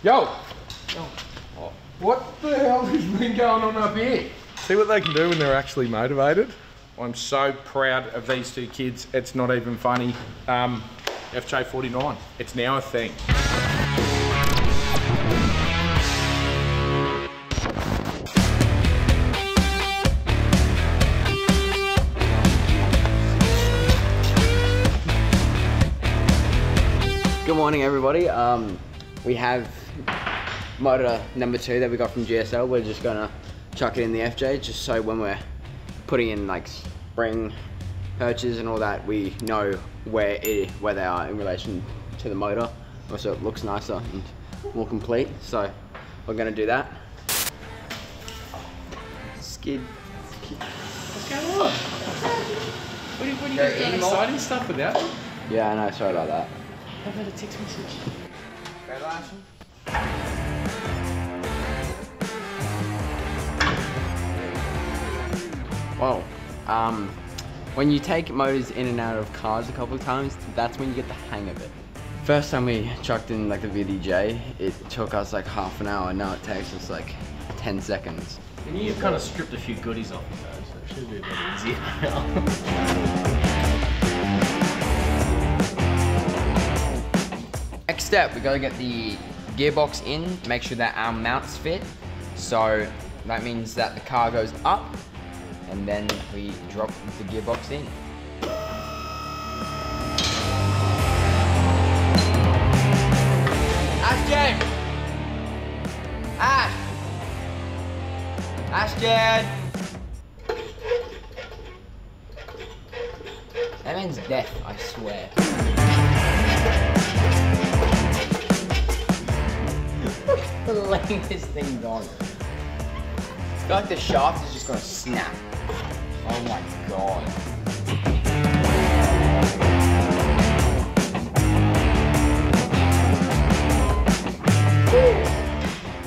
Yo! What the hell has been going on up here? See what they can do when they're actually motivated. I'm so proud of these two kids. It's not even funny. FJ49, it's now a thing. Good morning, everybody. We have motor number 2 that we got from GSL. We're just gonna chuck it in the FJ, just so when we're putting in like spring perches and all that, we know where they are in relation to the motor. Also, it looks nicer and more complete. So we're gonna do that. Skid. What's going on? What are you doing exciting stuff without me? Yeah, I know. Sorry about that. I've had a text message. Well, when you take motors in and out of cars a couple of times, that's when you get the hang of it. First time we chucked in like the VDJ, it took us like half an hour. Now it takes us like 10 seconds. And you've kind of stripped a few goodies off of those, so it should be a bit easier now. Next step, we gotta get the gearbox in, make sure that our mounts fit. So that means that the car goes up, and then we drop the gearbox in. Ashton! Ash! Ashton! That means death, I swear. Laying this thing on. It's like the shaft is just gonna snap. Oh my god.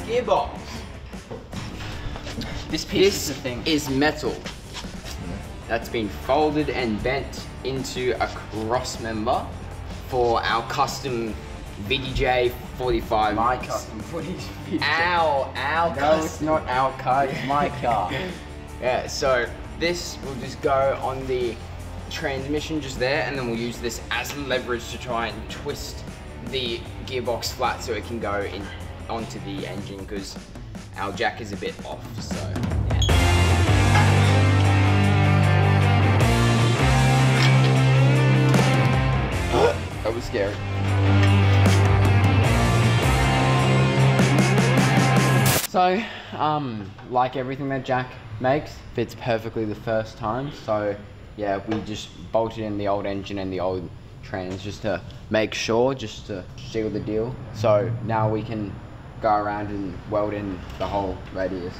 Gearbox. This piece is metal that's been folded and bent into a cross member for our custom VDJ 45. My custom footage. Our No, it's not our car, it's my car. Yeah, so this will just go on the transmission just there, and then we'll use this as leverage to try and twist the gearbox flat so it can go in onto the engine, because our jack is a bit off, so yeah. That was scary. So, like everything that Jack makes, fits perfectly the first time. So, yeah, we just bolted in the old engine and the old trans just to make sure, just to seal the deal. So now we can go around and weld in the whole radius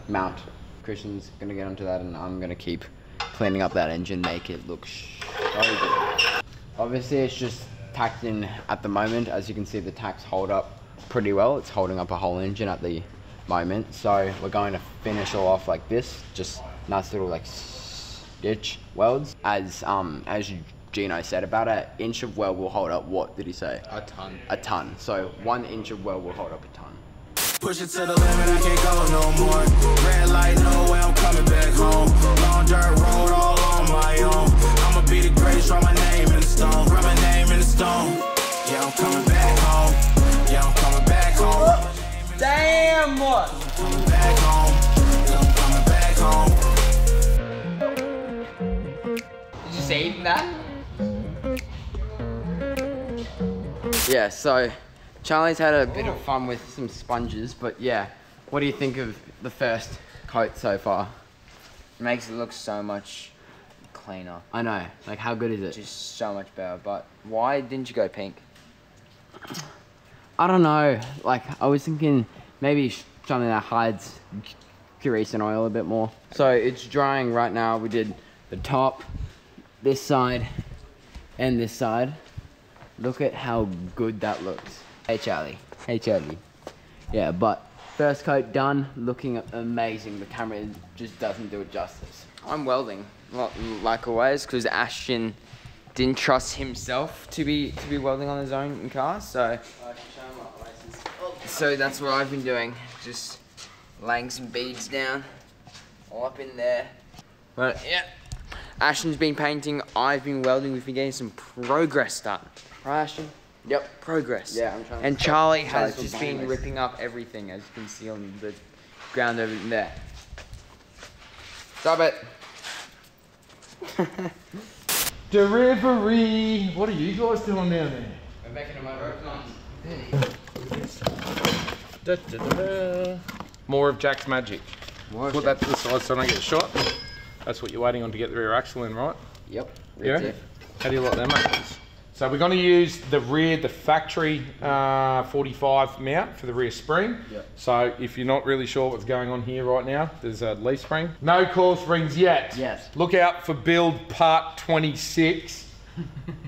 mount. Christian's gonna get onto that, and I'm gonna keep cleaning up that engine, make it look so good. Obviously, it's just tacked in at the moment. As you can see, the tacks hold up pretty well. It's holding up a whole engine at the moment, so we're going to finish all off like this, just nice little like stitch welds. As Gino said, about an inch of weld will hold up, what did he say? A ton. A ton. So 1 inch of weld will hold up a ton. Push it to the limit, I can't go no more. Red light, no way, I'm coming back home. Long dirt road, all on my own. I'ma be the greatest, write my name in the stone. Write my name in the stone. Yeah, I'm coming back home. Yeah, I'm coming back home. Damn! What? I'm coming back home. Yeah, I'm coming back home. Did you see that? Yeah, so Charlie's had a bit of fun with some sponges, but yeah, what do you think of the first coat so far? It makes it look so much cleaner. I know, like how good is it? Just so much better, but why didn't you go pink? I don't know, like I was thinking maybe something that hides grease and oil a bit more. So it's drying right now. We did the top, this side, and this side. Look at how good that looks. Hey Charlie. Hey Charlie. Yeah, but first coat done, looking amazing. The camera just doesn't do it justice. I'm welding, like always, because Ashton didn't trust himself to be welding on his own in cars, so that's what I've been doing, just laying some beads down, all up in there. But yeah, Ashton's been painting, I've been welding, we've been getting some progress done. Right, Ashton? Yep. Progress. Yeah, I'm trying. And Charlie has just been ripping up everything, as you can see on the ground over there. Stop it. Delivery. What are you guys doing down there? We're making a motor on. More of Jack's magic. Put that to the side so I don't get shot. That's what you're waiting on to get the rear axle in, right? Yep. Yeah. How do you like them, mate? So we're going to use the factory 45 mount for the rear spring. Yep. So if you're not really sure what's going on here right now, there's a leaf spring. No coil springs yet. Yes. Look out for build part 26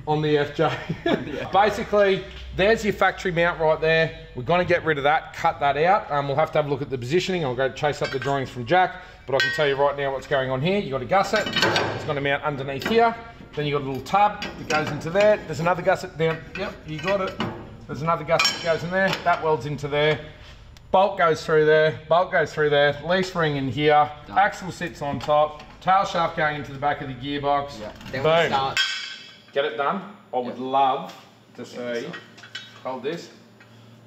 on the FJ. Basically, there's your factory mount right there. We're going to get rid of that, cut that out. We'll have to have a look at the positioning. I'll go chase up the drawings from Jack, but I can tell you right now what's going on here. You've got a gusset. It's going to mount underneath here. Then you've got a little tub that goes into there. There's another gusset down. Yep, you got it. There's another gusset that goes in there. That welds into there. Bolt goes through there. Bolt goes through there. Leaf spring in here. Done. Axle sits on top. Tail shaft going into the back of the gearbox. Yep. Then boom. Start. Get it done. I would love to see. Hold this.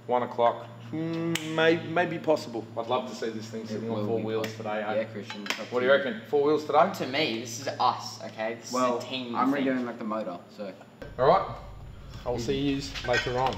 1 o'clock. Maybe possible. I'd love to see this thing sitting on 4 wheels today. Yeah, Christian. What do you reckon? 4 wheels today? To me, this is us, okay? This is a team. I'm redoing like the motor, so. All right. I will see you later on.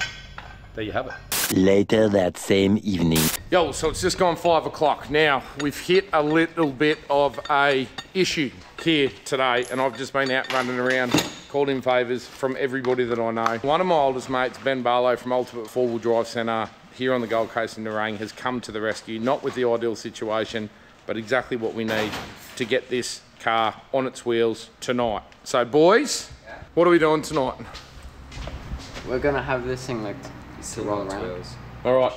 There you have it. Later that same evening. Yo, so it's just gone 5 o'clock. Now, we've hit a little bit of a issue here today, and I've just been out running around, called in favours from everybody that I know. One of my oldest mates, Ben Barlow from Ultimate 4-Wheel Drive Centre, here on the Gold Coast in Nerang, has come to the rescue, not with the ideal situation, but exactly what we need to get this car on its wheels tonight. So boys, what are we doing tonight? We're gonna have this thing like to roll around. Wheels. All right,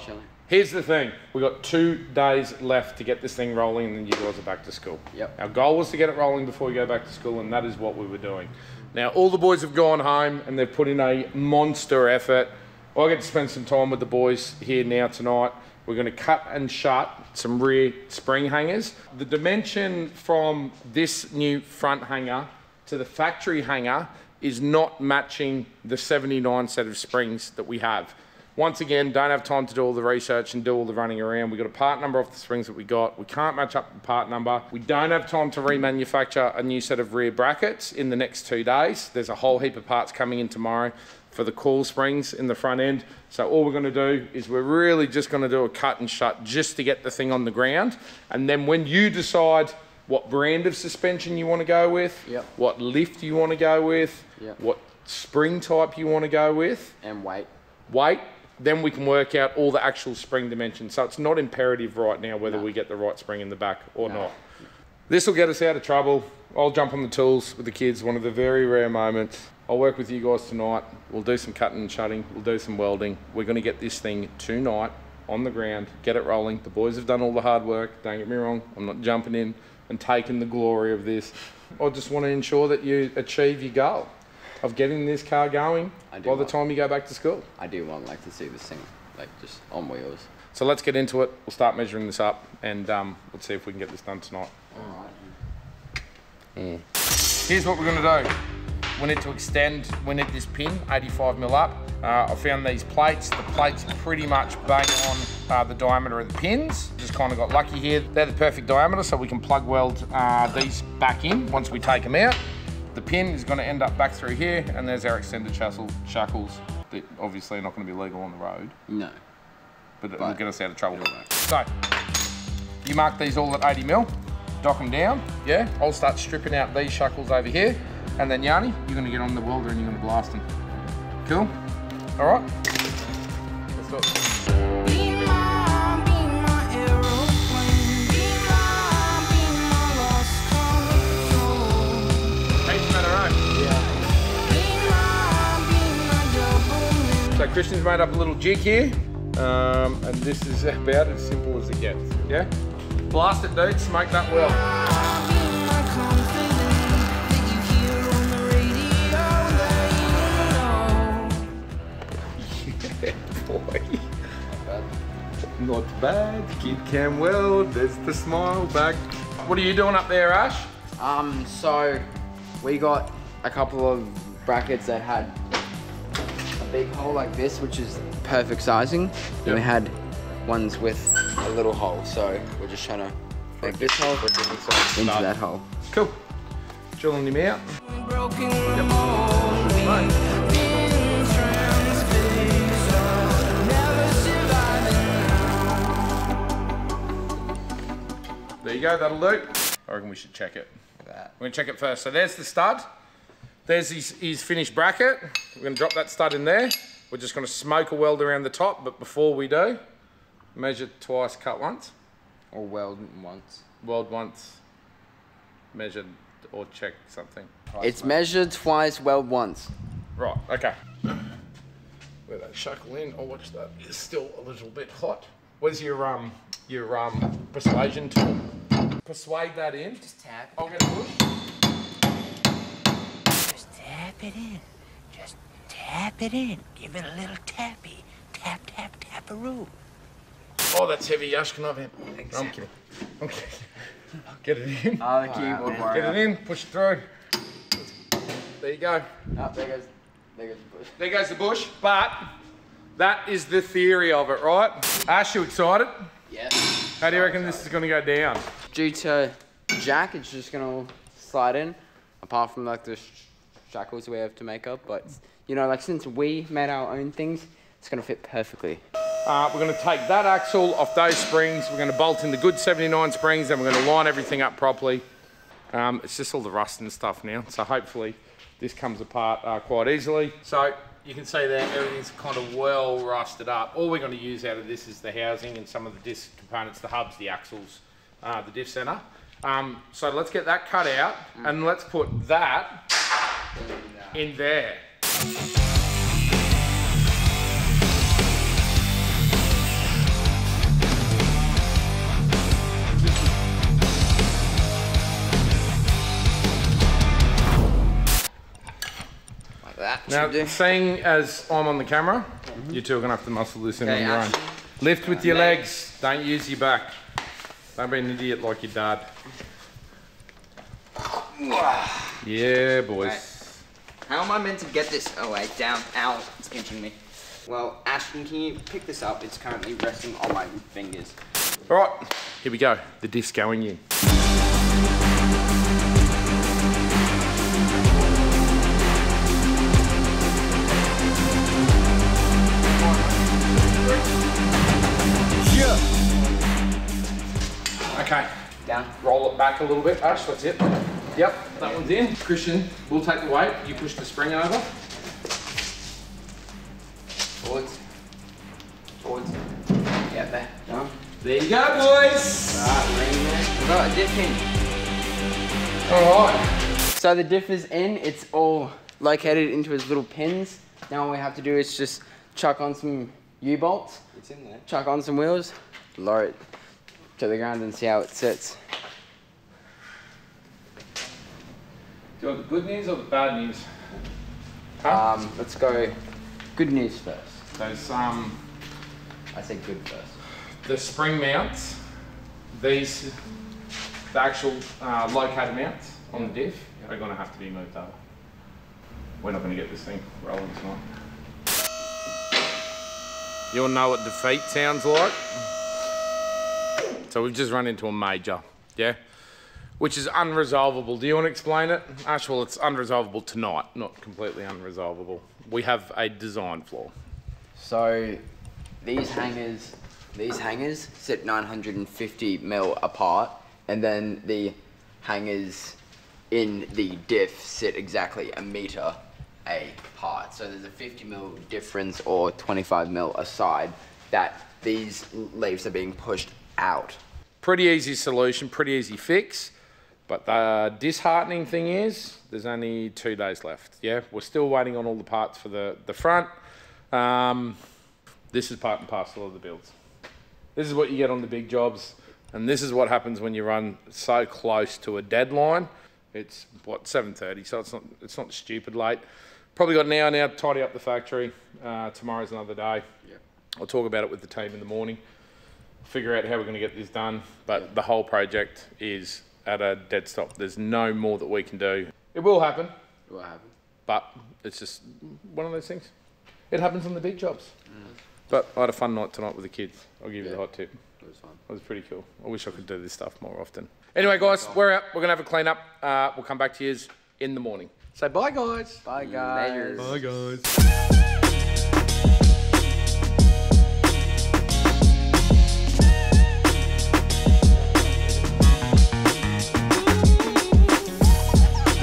here's the thing. We've got 2 days left to get this thing rolling and then you guys are back to school. Yep. Our goal was to get it rolling before we go back to school, and that is what we were doing. Now, all the boys have gone home and they've put in a monster effort. I get to spend some time with the boys here now tonight. We're going to cut and shut some rear spring hangers. The dimension from this new front hanger to the factory hanger is not matching the 79 set of springs that we have. Once again, don't have time to do all the research and do all the running around. We've got a part number off the springs that we got. We can't match up the part number. We don't have time to remanufacture a new set of rear brackets in the next 2 days. There's a whole heap of parts coming in tomorrow for the coil springs in the front end. So all we're gonna do is we're really just gonna do a cut and shut just to get the thing on the ground. And then when you decide what brand of suspension you wanna go with, what lift you wanna go with, what spring type you wanna go with. And weight. Then we can work out all the actual spring dimensions. So it's not imperative right now whether we get the right spring in the back or not. This will get us out of trouble. I'll jump on the tools with the kids, one of the very rare moments. I'll work with you guys tonight. We'll do some cutting and shutting. We'll do some welding. We're gonna get this thing tonight on the ground, get it rolling. The boys have done all the hard work. Don't get me wrong. I'm not jumping in and taking the glory of this. I just want to ensure that you achieve your goal of getting this car going by the time you go back to school. I do want to see this thing like just on wheels. So let's get into it. We'll start measuring this up and let's see if we can get this done tonight. All right. Here's what we're gonna do. We need to extend, we need this pin 85mm up. I found these plates. The plates pretty much bang on the diameter of the pins. Just kind of got lucky here. They're the perfect diameter, so we can plug weld these back in once we take them out. The pin is going to end up back through here, and there's our extended shackles that obviously are not going to be legal on the road. No. But it will get us out of trouble. So, you mark these all at 80mm, dock them down, yeah? I'll start stripping out these shackles over here, and then Yanni, you're going to get on the welder and you're going to blast them. Cool? All right? Let's do it. So Christian's made up a little jig here, and this is about as simple as it gets, yeah? Blast it, dude, smoke that well. boy. Not bad. Kid can weld. There's the smile back. What are you doing up there, Ash? So we got a couple of brackets that had a big hole like this, which is perfect sizing. And we had ones with a little hole, so we're just trying to make this hole into that hole. Cool. Drilling him out. There you go, that'll do. I reckon we should check it. We're gonna check it first. So there's the stud. There's his finished bracket. We're gonna drop that stud in there. We're just gonna smoke a weld around the top, but before we do, measure twice, cut once. Or weld once. Weld once, measured or check something. It's measured twice, weld once. Right, okay. Where that shackle in, I'll watch that. It's still a little bit hot. Where's your persuasion tool? Persuade that in. Just tap. I'll get a push. Just tap it in. Just tap it in. Give it a little tappy. Tap, tap, tap-a-roo. Oh, that's heavy, Ash. Can I have it? Exactly. I'm kidding. I'm kidding. Get it in. Oh, the keyboard warrior. Get it in, push it through. There you go. Oh, there goes the bush. There goes the bush, but that is the theory of it, right? Ash, you excited? Yes. How do you reckon this is going to go down? Due to jack, it's just gonna slide in, apart from like the shackles we have to make up. But you know, like since we made our own things, it's gonna fit perfectly. We're going to take that axle off those springs. We're going to bolt in the good 79 springs, and we're going to line everything up properly. It's just all the rust and stuff now, so hopefully this comes apart quite easily. So you can see there, everything's kind of well rusted up. All we're going to use out of this is the housing and some of the disc components, the hubs, the axles, the diff center. So let's get that cut out, and let's put that in there. Now, seeing as I'm on the camera, you two are going to have to muscle this in on your own. Lift with your legs, don't use your back. Don't be an idiot like your dad. Yeah, boys. Right. How am I meant to get this? Oh wait, down. Ow, it's pinching me. Well, Ashton, can you pick this up? It's currently resting on my fingers. All right, here we go. The diff's going in. Okay, Down. roll it back a little bit, Ash, that's it. Yep, that one's in. Christian, we'll take the weight. You push the spring over. Forwards. Forwards. Yeah, there. Down. There you go, boys. We've got a diff in. All right. So the diff is in, it's all located into its little pins. Now all we have to do is just chuck on some U-bolts, It's in there. chuck on some wheels, lower it to the ground and see how it sits. Do you want the good news or the bad news? Let's go good news first. Those, I say good first. the spring mounts, these, the actual locator mounts on the diff are going to have to be moved over. We're not going to get this thing rolling tonight. You all know what defeat sounds like? So we've just run into a major, yeah? Which is unresolvable. Do you want to explain it? Ash, well, it's unresolvable tonight, not completely unresolvable. We have a design flaw. So these hangers sit 950 mil apart, and then the hangers in the diff sit exactly a meter apart. So there's a 50 mil difference or 25 mil aside that these leaves are being pushed out. Pretty easy solution, pretty easy fix. But the disheartening thing is, there's only 2 days left. Yeah, we're still waiting on all the parts for the front. This is part and parcel of the builds. This is what you get on the big jobs, and this is what happens when you run so close to a deadline. It's what, 7:30, so it's not stupid late. Probably got an hour now to tidy up the factory. Tomorrow's another day. Yep. I'll talk about it with the team in the morning, figure out how we're going to get this done. But the whole project is at a dead stop. There's no more that we can do. It will happen. It will happen. But it's just one of those things. It happens on the big jobs. But I had a fun night tonight with the kids. I'll give you the hot tip. It was fun. It was pretty cool. I wish I could do this stuff more often. Anyway, guys, we're out. We're going to have a clean up. We'll come back to you in the morning. Say bye, guys. Bye, guys. Bye, guys.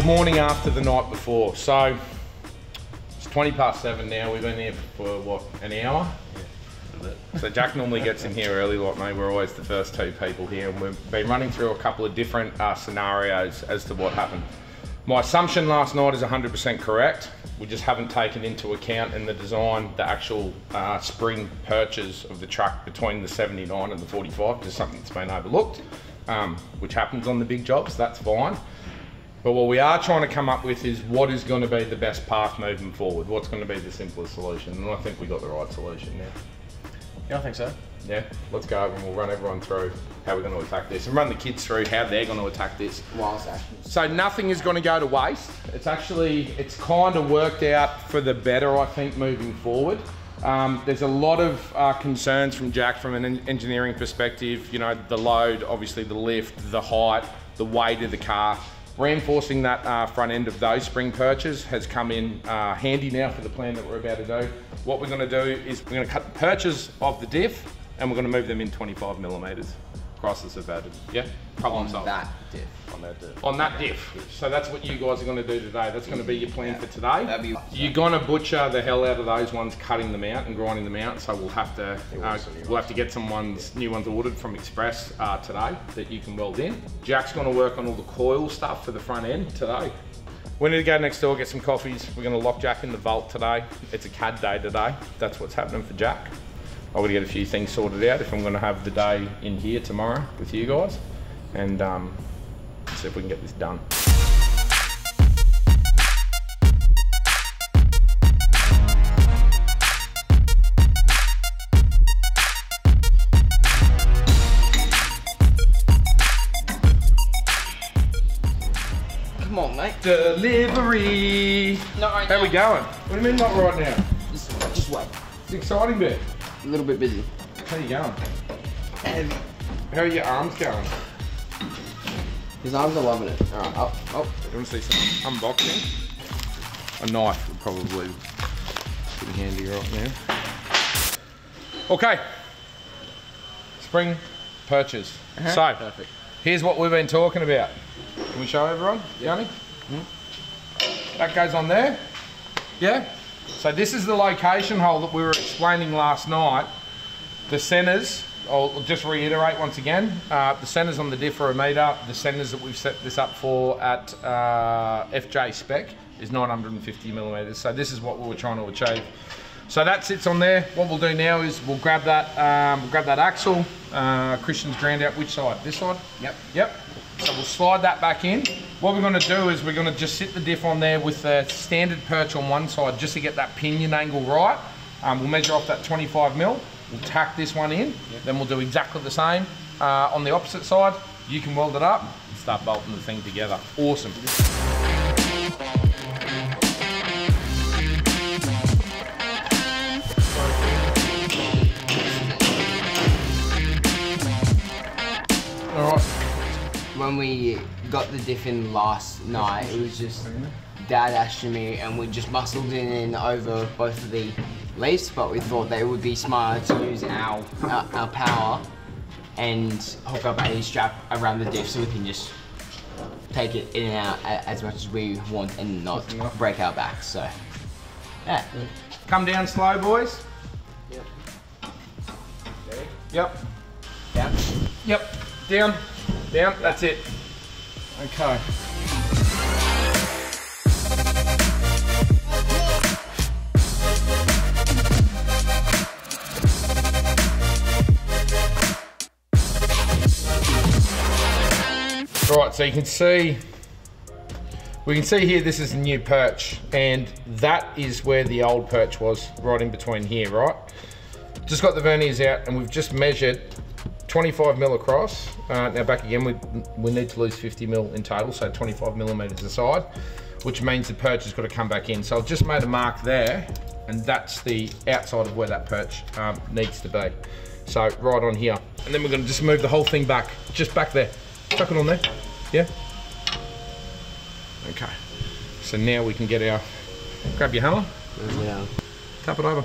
Morning after the night before. So it's 7:20 now. We've been here for what, an hour? Yeah. So Jack normally gets in here early like me. We're always the first two people here, and we've been running through a couple of different scenarios as to what happened. My assumption last night is 100% correct. We just haven't taken into account in the design the actual spring purchase of the truck between the 79 and the 45, just something that's been overlooked, which happens on the big jobs. That's fine. But what we are trying to come up with is what is going to be the best path moving forward. What's going to be the simplest solution? And I think we got the right solution now. Yeah, I think so. Yeah, let's go over and we'll run everyone through how we're going to attack this and run the kids through how they're going to attack this. So nothing is going to go to waste. It's kind of worked out for the better, I think, moving forward. There's a lot of concerns from Jack from an engineering perspective. You know, the load, obviously the lift, the height, the weight of the car. Reinforcing that front end of those spring perches has come in handy now for the plan that we're about to do. What we're going to do is we're going to cut the perches of the diff and we're going to move them in 25 millimeters across the subverted. Yeah? Problem solved. That diff. On that diff. On that diff. So that's what you guys are going to do today. That's going to be your plan for today. You're going to butcher the hell out of those ones, cutting them out and grinding them out. So we'll have to get some new ones ordered from Express today that you can weld in. Jack's going to work on all the coil stuff for the front end today. We need to go next door, get some coffees. We're going to lock Jack in the vault today. It's a CAD day today. That's what's happening for Jack. I've got to get a few things sorted out if I'm going to have the day in here tomorrow with you guys, and see if we can get this done. Come on, mate. Delivery. Not right How now. we going? What do you mean not right now? Just wait. It's an exciting bit. A little bit busy. How you going? How are your arms going? His arms are loving it. All right, up. Oh. You want to see some unboxing? A knife would probably be handy right now. Okay. Spring perches. So, Perfect. here's what we've been talking about. Can we show everyone, Yanni? That goes on there. Yeah? So this is the location hole that we were explaining last night. The centers, I'll just reiterate once again, the centers on the diff are 1 metre. The centers that we've set this up for at FJ spec is 950 millimeters. So this is what we were trying to achieve. So that sits on there. What we'll do now is we'll grab that axle. Christian's ground out which side? This side? Yep. So we'll slide that back in. What we're going to do is we're going to just sit the diff on there with the standard perch on one side just to get that pinion angle right. We'll measure off that 25 mil. We'll tack this one in. Then we'll do exactly the same on the opposite side. You can weld it up and start bolting the thing together. Awesome. All right. When we got the diff in last night, it was just Dad, Ash and me, and we just muscled in over both of the leaves, but we thought that it would be smarter to use our power and hook up a strap around the diff so we can just take it in and out as much as we want and not break our backs. So, yeah. Come down slow, boys. Yep. Down. Yep. Down. Down. That's it. Okay. Right, so you can see, we can see here this is a new perch, and that is where the old perch was, right in between here, right? just got the verniers out and we've just measured 25 mil across. Now back again, we need to lose 50 mil in total, so 25 millimeters aside, which means the perch has got to come back in. So I've just made a mark there, and that's the outside of where that perch needs to be. So right on here. And then we're gonna just move the whole thing back, just back there. Chuck it on there, yeah? Okay, so now we can get our, grab your hammer, Yeah. tap it over.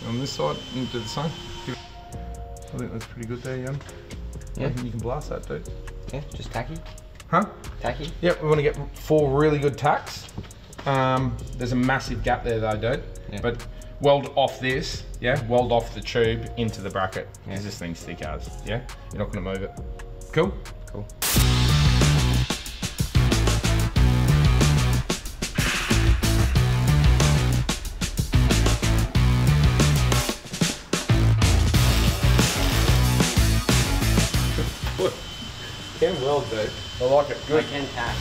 On this side, and do the same. I think that's pretty good there, Jan. Yeah. You can blast that, dude. Yeah, just tacky. Huh? Tacky. Yep, we want to get 4 really good tacks. There's a massive gap there though, dude. Yeah. But weld off this, yeah? Weld off the tube into the bracket. Because this thing's thick as, yeah? You're not gonna move it. Cool? Cool. Can weld, dude. I like it. Good. I can tack.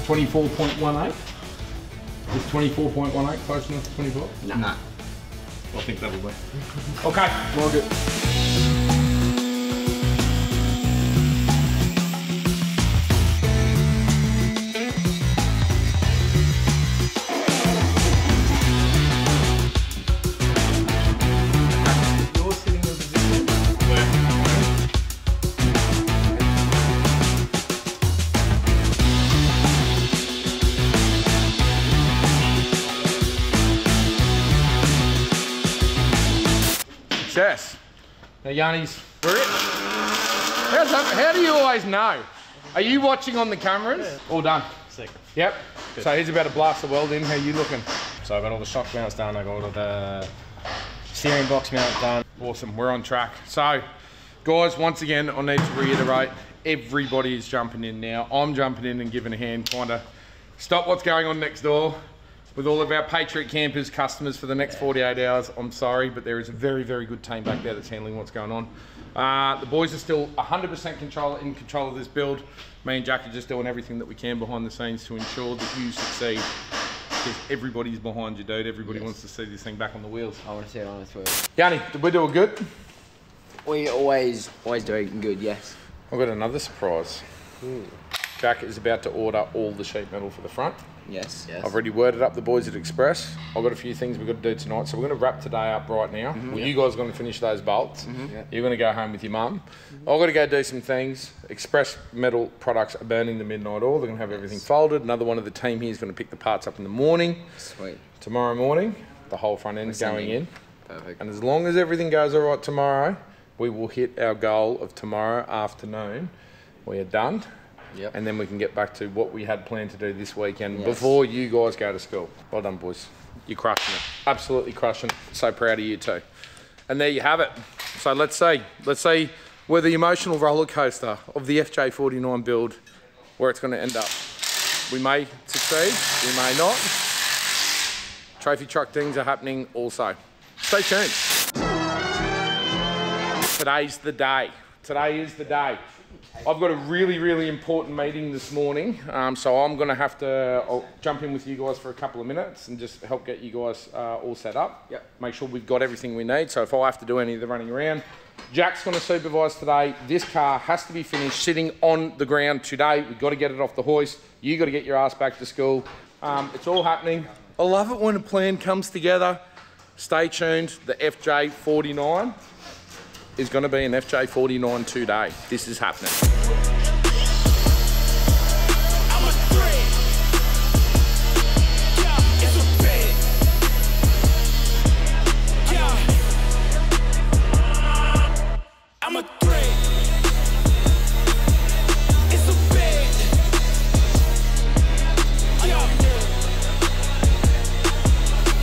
$24.18. Is 24.18 close enough to 24? Nah. I think that'll be. Okay, well good. Success. Now Yanni's, we're it. How do you always know? Are you watching on the cameras? Yeah. All done. Sick. Yep. Good. So he's about to blast the weld in. How you looking? So I've got all the shock mounts done, I got all the steering box mount done. Awesome, we're on track. So, guys, once again, I need to reiterate, everybody is jumping in now. I'm jumping in and giving a hand, kind of stop what's going on next door with all of our Patriot campers, customers for the next 48 hours. I'm sorry, but there is a very, very good team back there that's handling what's going on. The boys are still 100% in control of this build. Me and Jack are just doing everything that we can behind the scenes to ensure that you succeed. Because everybody's behind you, dude. Everybody wants to see this thing back on the wheels. I want to see it on its wheels. Yanni, did we do it good? We always doing good, yes. I've got another surprise. Jack is about to order all the sheet metal for the front. Yes. I've already worded up the boys at Express. I've got a few things we've got to do tonight, so we're going to wrap today up right now. Well, you guys are going to finish those bolts. You're going to go home with your mum. I've got to go do some things. Express metal products are burning the midnight oil. They're going to have everything folded. Another one of the team here is going to pick the parts up in the morning. Sweet. Tomorrow morning, the whole front end's going in. Perfect. And as long as everything goes all right tomorrow, we will hit our goal of tomorrow afternoon. We are done. Yep. And then we can get back to what we had planned to do this weekend before you guys go to school. Well done, boys. You're crushing it. Absolutely crushing it. So proud of you too. And there you have it. So let's see where the emotional roller coaster of the FJ49 build, where it's going to end up. We may succeed, we may not. Trophy truck things are happening also. Stay tuned. Today's the day. Today is the day. I've got a really, really important meeting this morning, so I'm going to have to I'll jump in with you guys for a couple of minutes and just help get you guys all set up. Yep. Make sure we've got everything we need, so if I have to do any of the running around. Jack's going to supervise today. This car has to be finished sitting on the ground today. We've got to get it off the hoist. You got to get your ass back to school. It's all happening. I love it when a plan comes together. Stay tuned. The FJ49 is going to be an FJ49 today. This is happening. I'm a threat. Yeah, it's a bet. Yeah. I'm a threat. It's a bet. Yeah.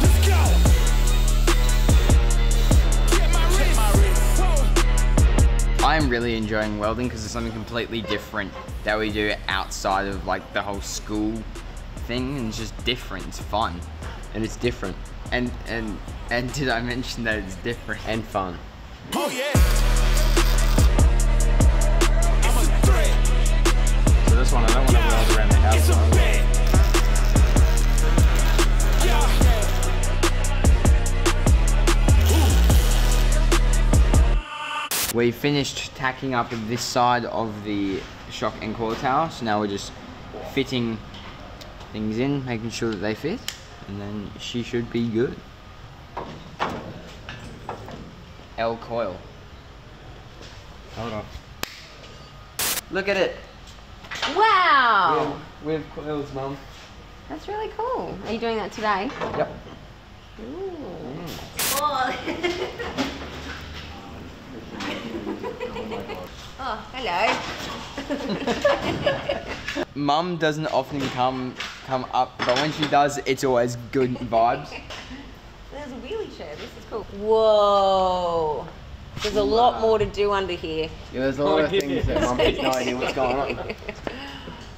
Let's go. Get my wrist. Whoa. I'm really enjoying welding because it's something completely different that we do outside of like the whole school thing and it's just different. It's fun. And it's different. And did I mention that it's different? And fun. Oh yeah. I'm a threat. So this one, I don't want to weld around the It's a outside. bet. We finished tacking up this side of the shock and coil tower, so now we're just fitting things in, making sure that they fit, and then she should be good. L coil. Hold on. Look at it. Wow! We have coils, Mum. That's really cool. Are you doing that today? Yep. Ooh. Oh. Oh, hello. Mum doesn't often come up, but when she does, it's always good vibes. There's a wheelie chair. This is cool. Whoa. There's a lot more to do under here. Yeah, there's a lot of things that Mum has no idea what's going on.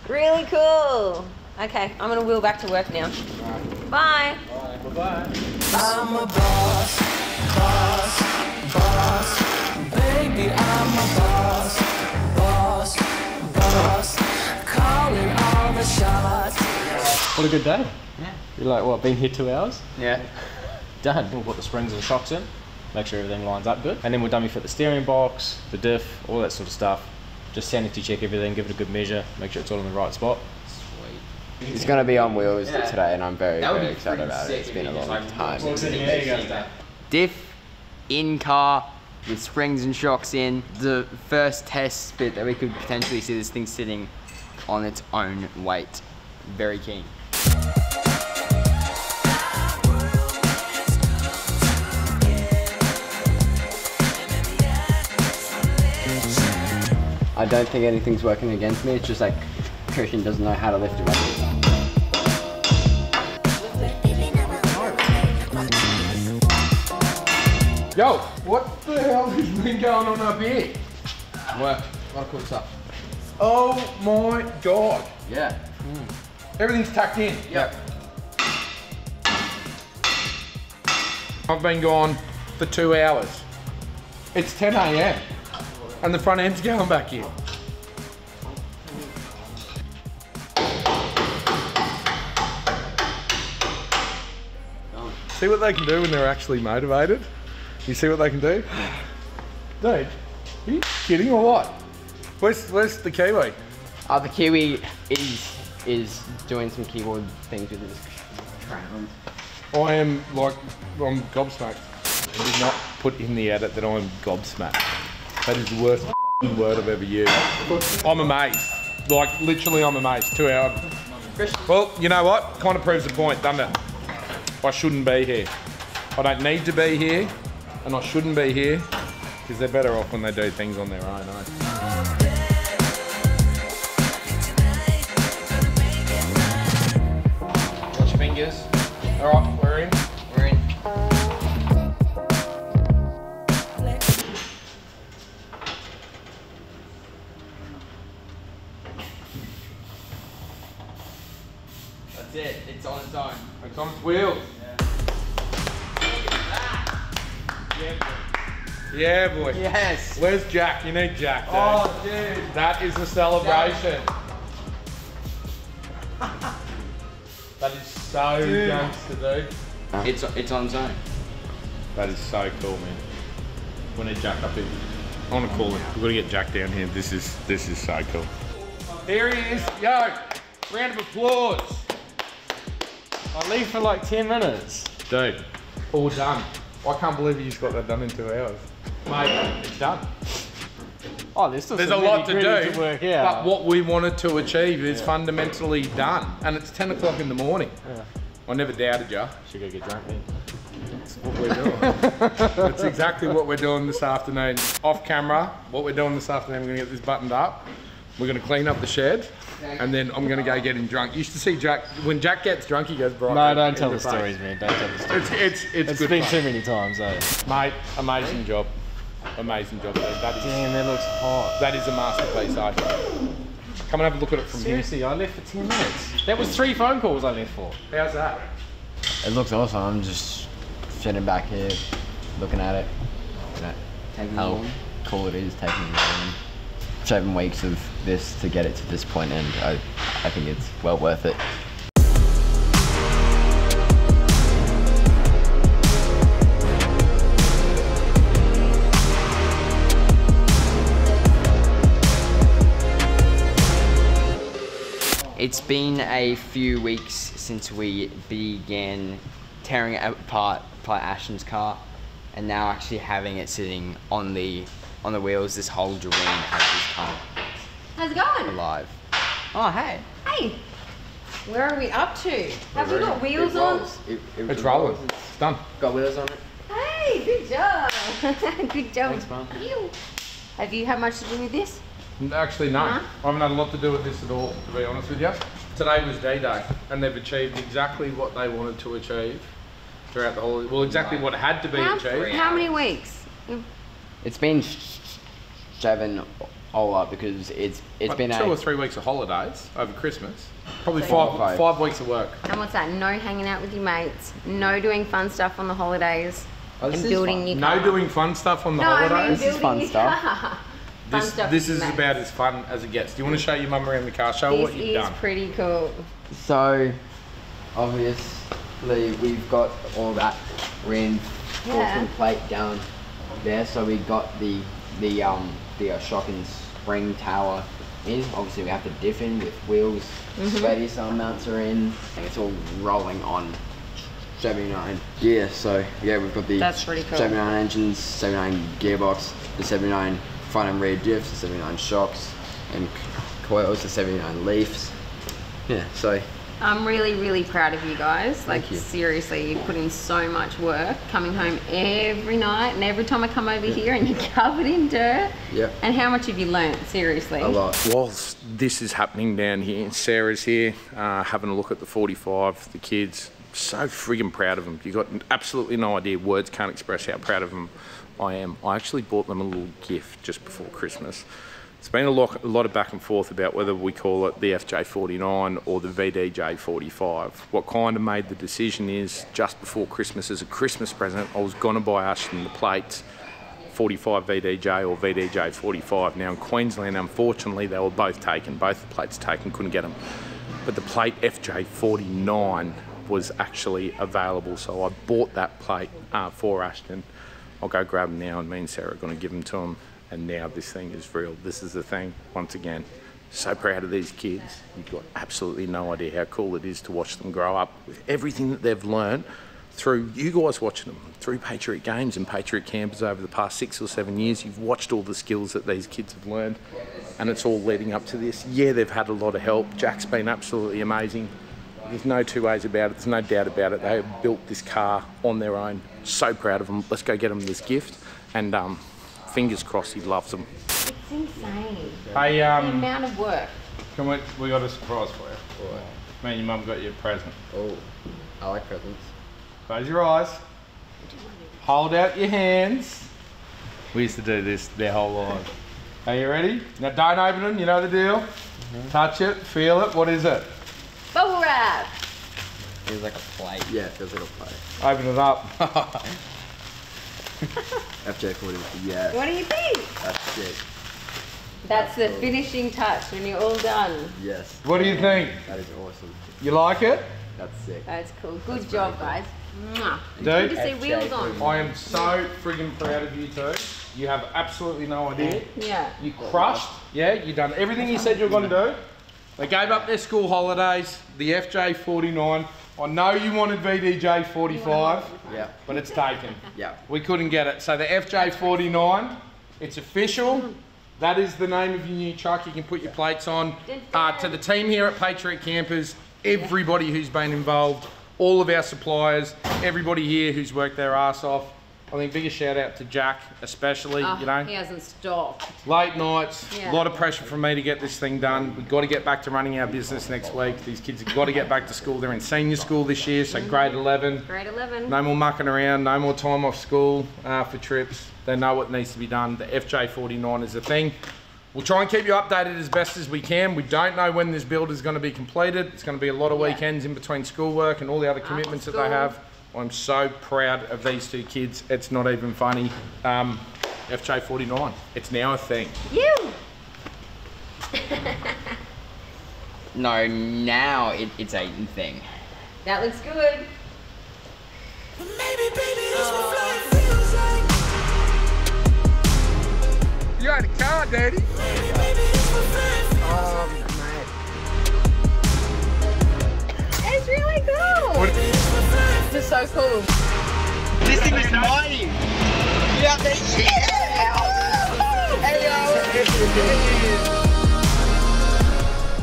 Really cool. Okay, I'm gonna wheel back to work now. Bye. Bye-bye. I'm a boss, boss, boss. Baby, I'm a boss, boss, boss. Calling all the shots. What a good day. Yeah. You're like, what, been here 2 hours? Yeah. Done. We'll put the springs and shocks in, make sure everything lines up good. And then we'll dummy fit the steering box, the diff, all that sort of stuff. Just sanity check everything, give it a good measure, make sure it's all in the right spot. It's going to be on wheels today, and I'm very, That would very be excited freaking about it. sick It's if been you a just, long like, time. Diff in car with springs and shocks in. The first test bit that we could potentially see this thing sitting on its own weight. Very keen. I don't think anything's working against me. It's just like Christian doesn't know how to lift it up. Yo, what the hell has been going on up here? Work. A lot of cool stuff. Oh my god. Yeah. Everything's tucked in. Yep. I've been gone for 2 hours. It's 10 AM and the front end's going back in. See what they can do when they're actually motivated? You see what they can do? Dude, are you kidding or what? Where's the Kiwi? The Kiwi is doing some keyboard things with his crown. I'm gobsmacked. I did not put in the edit that I'm gobsmacked. That is the worst word I've ever used. I'm amazed. Like, literally I'm amazed. 2 hours. Well, you know what? Kind of proves the point, doesn't it? I shouldn't be here. I don't need to be here, and I shouldn't be here, because they're better off when they do things on their own, eh? Watch your fingers. All right, we're in. We're in. That's it. It's on its own. It's on its wheels. Yeah, boy. Yes. Where's Jack? You need Jack, dude. Oh, dude. That is a celebration. That is so gangster, dude. It's on its own. That is so cool, man. We need Jack up here. I want to call it. We've got to get Jack down here. This is so cool. Here he is. Yo, round of applause. I leave for like 10 minutes. Dude, all done. I can't believe you just got that done in 2 hours. Mate, it's done. Oh, there's a some lot to nitty-gritty do, to work out. but what we wanted to achieve is fundamentally done. And it's 10 o'clock in the morning. Yeah. I never doubted you. Should go get drunk then. That's what we're doing. That's exactly what we're doing this afternoon. Off camera, what we're doing this afternoon, we're gonna get this buttoned up. We're gonna clean up the shed. And then I'm gonna go get him drunk. You used to see Jack, when Jack gets drunk, he goes bright. No, don't tell the stories, man. Don't tell the stories. It's It's been fun. too many times, though. Mate, amazing job. Amazing job, dude. That is, Damn, that looks hot. that is a masterpiece, eh? Come and have a look at it from here. Seriously, I left for 10 minutes. That was 3 phone calls I left for. How's that? It looks awesome. I'm just sitting back here, looking at it. You know, how cool it is taking 7 weeks of this to get it to this point, and I think it's well worth it. It's been a few weeks since we began tearing apart Ashton's car, and now actually having it sitting on the wheels. This whole dream has just come How's it going? alive. Oh hey. Hey, where are we up to? Have we got wheels on? It's rolling. It's done. Got wheels on it. Hey, good job. Good job. Thanks, Mum. Have you had much to do with this? Actually, no. I haven't had a lot to do with this at all, to be honest with you. Today was D-Day, and they've achieved exactly what they wanted to achieve throughout the whole. Well, exactly what had to be achieved. How many weeks? It's been 7 all up because it's been 2 or 3 weeks of holidays over Christmas. Probably five weeks of work. And what's that? No hanging out with your mates. No doing fun stuff on the holidays. Oh, and building your car. No doing fun stuff on the No, I mean holidays. This is fun building stuff. your car. Fun stuff This with is your about mates. as fun as it gets. Do you want to show your mum around the car? Show her what you've done. This is pretty cool. So, obviously, we've got all that reinforcement plate down there. So we got the shock and spring tower in. Obviously, we have to diff in with wheels. Steady, some mounts are in. And it's all rolling on 79. Yeah, so yeah, we've got the That's pretty cool. 79 engines, 79 gearbox, the 79 front and rear diffs, the 79 shocks, and coils, the 79 leafs. Yeah, so I'm really, really proud of you guys. Like, Thank you. seriously, you put in so much work, coming home every night, and every time I come over here and you're covered in dirt. yeah, And how much have you learnt, seriously? a lot. Whilst this is happening down here, Sarah's here having a look at the 45, the kids. So friggin' proud of them. You got absolutely no idea. Words can't express how proud of them I am. I actually bought them a little gift just before Christmas. It's been a lot of back and forth about whether we call it the FJ49 or the VDJ 45. What kind of made the decision is just before Christmas, as a Christmas present, I was gonna buy Ashton the plates 45 VDJ or VDJ 45. Now in Queensland, unfortunately, they were both taken. Both the plates taken, couldn't get them. But the plate FJ49 was actually available, so I bought that plate for Ashton. I'll go grab them now, and me and Sarah are going to give them to him. And now this thing is real. This is the thing. Once again, so proud of these kids. You've got absolutely no idea how cool it is to watch them grow up with everything that they've learned through you guys watching them, through Patriot games and Patriot campers over the past 6 or 7 years. You've watched all the skills that these kids have learned, and it's all leading up to this. Yeah, they've had a lot of help. Jack's been absolutely amazing. There's no two ways about it. There's no doubt about it. They have built this car on their own. So proud of them. Let's go get them this gift, and fingers crossed he loves them. It's insane. Hey, The amount of work. we got a surprise for you. What? Me and your mum got you a present. Oh, I like presents. Close your eyes. Hold out your hands. We used to do this their whole life. Are you ready? Now don't open them, you know the deal. Touch it, feel it. What is it? Bubble wrap. Feels like a plate. Yeah, it feels like a plate. Open it up. FJ40, yeah, What do you think? that's sick. That's the finishing touch when you're all done. Yes. What do you think? That is awesome. You like it? That's sick. That's cool. Good job, guys. Mwah. It's Dude, good to see wheels on. I am so friggin' proud of you two. You have absolutely no idea. Yeah. You crushed, yeah? You done everything you said you were going to do. They gave up their school holidays, the FJ49. I know you wanted VDJ 45, Yeah. but it's taken. Yeah. We couldn't get it. So the FJ49, it's official. That is the name of your new truck. You can put your plates on. To the team here at Patriot Campers, everybody who's been involved, all of our suppliers, everybody here who's worked their ass off. I think biggest shout out to Jack, especially, Oh, you know. he hasn't stopped. Late nights, Yeah. a lot of pressure from me to get this thing done. We've got to get back to running our business next week. These kids have got to get back to school. They're in senior school this year, so grade 11. Grade 11. No more mucking around, no more time off school for trips. They know what needs to be done. The FJ49 is the thing. We'll try and keep you updated as best as we can. We don't know when this build is going to be completed. It's going to be a lot of weekends in between schoolwork and all the other commitments that they have. I'm so proud of these two kids. It's not even funny. FJ49, it's now a thing. You! No, now it's a thing. That looks good. Maybe, baby, that's what flying feels like. You got a car, Daddy. Maybe, baby, that's what flying feels like. It's really cool. This is so cool. This thing is mighty. Yeah,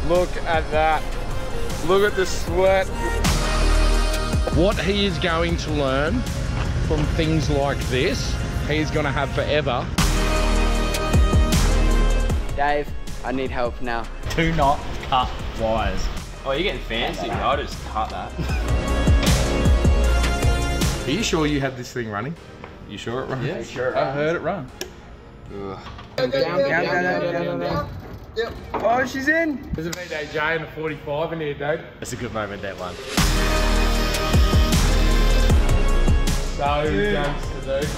Look at that. Look at the sweat. What he is going to learn from things like this, he's going to have forever. Dave, I need help now. Do not cut wires. Oh, you're getting fancy. I'll just cut that. Are you sure you had this thing running? You sure it runs? Yeah, sure. I heard it run. Down. Yep. Oh, she's in. There's a VDJ and a 45 in here, dude. That's a good moment, that one. So gangster, dude.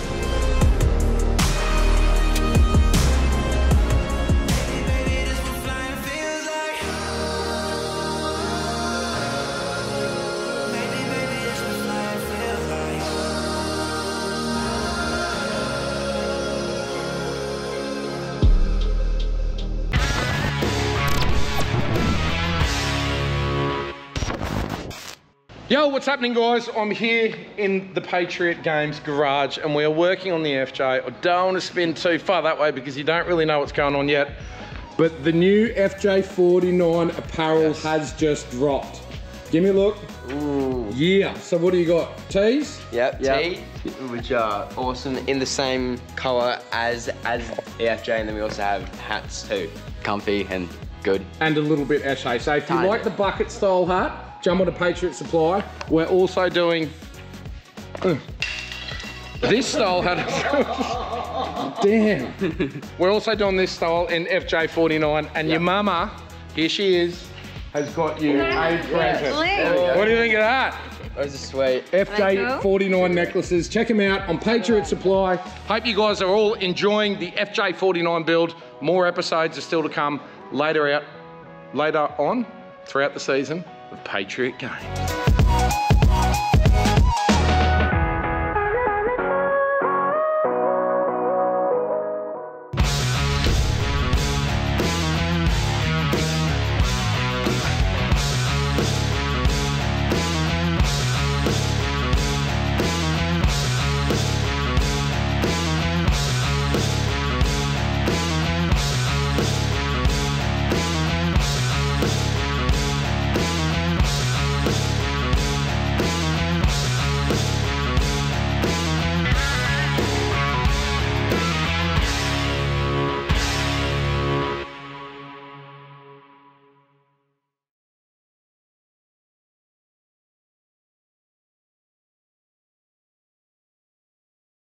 Yo, what's happening, guys? I'm here in the Patriot Games garage and we are working on the FJ. I don't want to spin too far that way because you don't really know what's going on yet. But the new FJ49 apparel has just dropped. Give me a look. Ooh. Yeah, so what do you got? Tees? Yep, tee, which are awesome, in the same colour as the FJ, and then we also have hats too. Comfy and good. And a little bit Eshe. So if you like the bucket style hat, jump on to Patriot Supply. We're also doing this style hat. Damn. We're also doing this style in FJ49, and your mama, here she is, has got you a present. What do you think of that? Those are sweet. FJ49 necklaces. Check them out on Patriot Supply. Hope you guys are all enjoying the FJ49 build. More episodes are still to come later on throughout the season of Patriot Games.